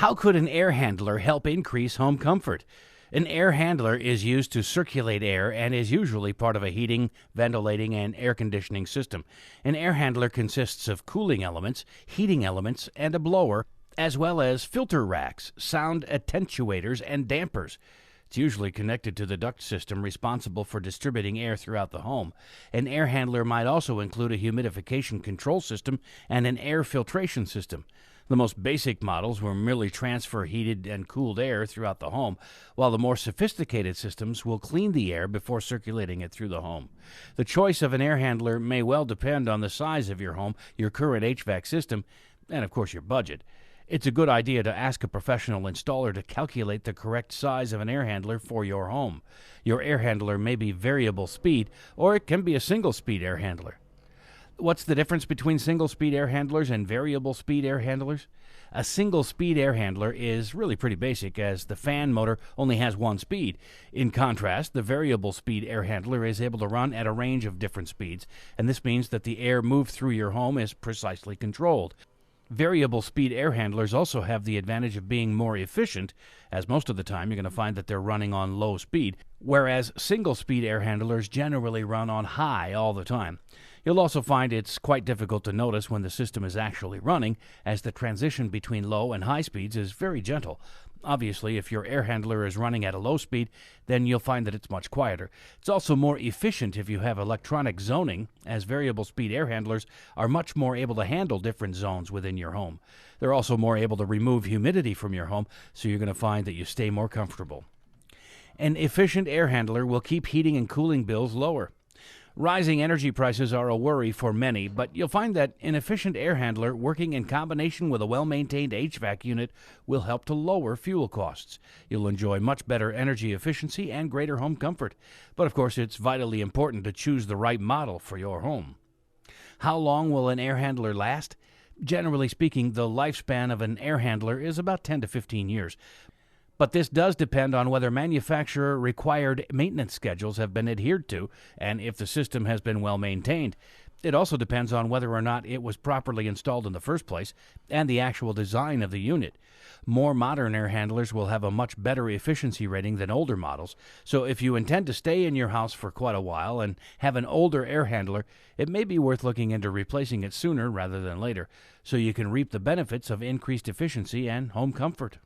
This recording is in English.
How could an air handler help increase home comfort? An air handler is used to circulate air and is usually part of a heating, ventilating, and air conditioning system. An air handler consists of cooling elements, heating elements, and a blower, as well as filter racks, sound attenuators, and dampers. It's usually connected to the duct system responsible for distributing air throughout the home. An air handler might also include a humidification control system and an air filtration system. The most basic models will merely transfer heated and cooled air throughout the home, while the more sophisticated systems will clean the air before circulating it through the home. The choice of an air handler may well depend on the size of your home, your current HVAC system, and of course your budget. It's a good idea to ask a professional installer to calculate the correct size of an air handler for your home. Your air handler may be variable speed, or it can be a single speed air handler. What's the difference between single-speed air handlers and variable-speed air handlers? A single-speed air handler is really pretty basic, as the fan motor only has one speed. In contrast, the variable-speed air handler is able to run at a range of different speeds, and this means that the air moved through your home is precisely controlled. Variable speed air handlers also have the advantage of being more efficient, as most of the time you're going to find that they're running on low speed, whereas single speed air handlers generally run on high all the time. You'll also find it's quite difficult to notice when the system is actually running, as the transition between low and high speeds is very gentle. Obviously, if your air handler is running at a low speed, then you'll find that it's much quieter. It's also more efficient if you have electronic zoning, as variable speed air handlers are much more able to handle different zones within your home. They're also more able to remove humidity from your home, so you're going to find that you stay more comfortable. An efficient air handler will keep heating and cooling bills lower. Rising energy prices are a worry for many, but you'll find that an efficient air handler working in combination with a well-maintained HVAC unit will help to lower fuel costs. You'll enjoy much better energy efficiency and greater home comfort. But of course, it's vitally important to choose the right model for your home. How long will an air handler last? Generally speaking, the lifespan of an air handler is about 10 to 15 years. But this does depend on whether manufacturer-required maintenance schedules have been adhered to and if the system has been well maintained. It also depends on whether or not it was properly installed in the first place and the actual design of the unit. More modern air handlers will have a much better efficiency rating than older models, so if you intend to stay in your house for quite a while and have an older air handler, it may be worth looking into replacing it sooner rather than later, so you can reap the benefits of increased efficiency and home comfort.